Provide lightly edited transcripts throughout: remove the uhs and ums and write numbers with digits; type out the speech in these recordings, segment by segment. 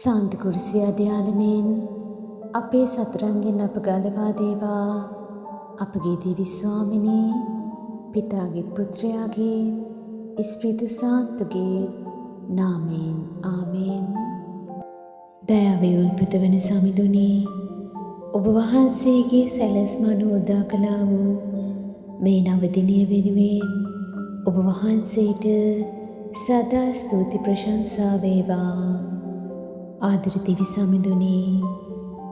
සාන්ති කුරුසිය අධ්‍යාලමෙන් අපේ සතුරන්ගෙන් අප ගලවා දේවා. අපගේ දිවි ස්වාමිනී පිතාගේ පුත්‍රයාගේ ඉස්ප්‍රිතු සාන්තුගේ නාමයෙන් ආමෙන්. දයාවේ උල්පත වන සමිඳුනි, ඔබ වහන්සේගේ සැලැස්ම අනුව උදා කළා වූ මේ නව දිනය වෙනුවෙන් ඔබ වහන්සේට සදා ස්තුති ප්‍රශංසා වේවා. ආදර දිවි සමිඳුනි,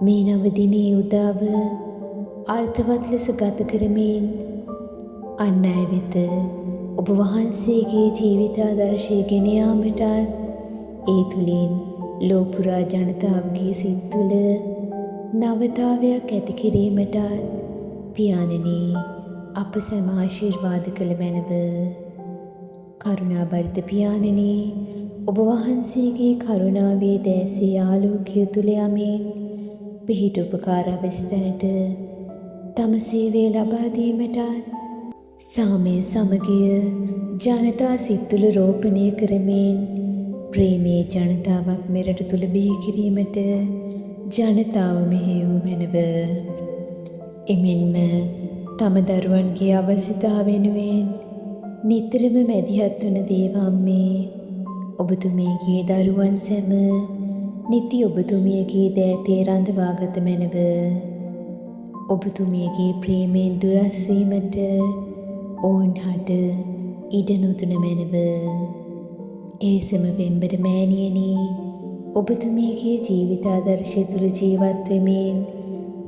මේ නව දිනේ උදාව අර්ථවත් ලෙස ගත කරමින් අන් අය වෙත ඔබ වහන්සේගේ ජීවිතාදර්ශය ගෙන යාමටත් ඒ තුළින් ලෝපුරා ජනතාවගේ සිත් තුළ නවතාවයක් ඇති කිරීමටත් පියාණෙනි අප සැම ආශිර්වාද කළ මැනව. කරුණාබරිත පියාණෙනි, ඔබ වහන්සේගේ කරුණාවේ දැසේ ආලෝකය තුළ යමින් පිහිට උපකාර අවැසි තැනට තම සේවය ලබා දීමටත් සාමය සමගිය ජනතා සිත් තුළ රෝපණය කරමින් ප්‍රේමයේ ජනතාවක් මෙරට තුළ බිහි කිරීමට ජනතාව මෙහෙයූ මැනව. එමෙන්ම තම දරුවන්ගේ අවශ්‍යතාව වෙනුවෙන් නිතරම මැදිහත් වන දේවම්මේ, ඔබතුමියගේ දරුවන් සැම නිති ඔබතුමියගේ දෑතේ රඳවාගත මැනව. ඔබතුමියගේ ප්‍රේමයෙන් දුරස් වීමට ඔවුන් හට ඉඩ නොදුන මැනව. එලෙසම වෙම්බර මෑණියනි, ඔබතුමියගේ ජීවිතාදර්ශය තුළ ජීවත් වෙමින්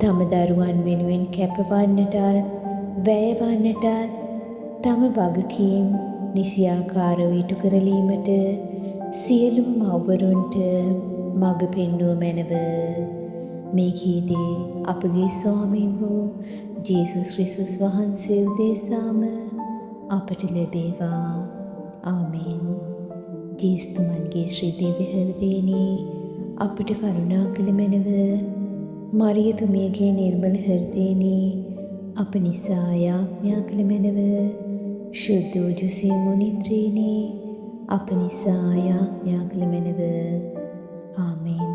තම දරුවන් වෙනුවෙන් කැපවන්නටත් වැයවන්නටත් තම වගකීම් නිසියාකාරව ඉටු කරලීමට සියලුම මව්වරුන්ට මඟ පෙන්වූ මැනව. මේ ගීතේ අපගේ ස්වාමීන් වූ ජේසුස් ක්‍රිස්තුස් වහන්සේ උදෙසාම අපට ලැබේවා. ආමෙන්. ජේසුතුමන්ගේ ශ්‍රී දිව්‍ය හෘදයෙනි අපට කරුණා කළ මැනව. මරියතුමියගේ නිර්මල හෘදයෙනි අප නිසා යාඥා කළ මැනව. ශුද්ධ වූ ජුසේ මුනිත්‍රයෙනි අප නිසා යාඥා කළ මැනව. ආමෙන්.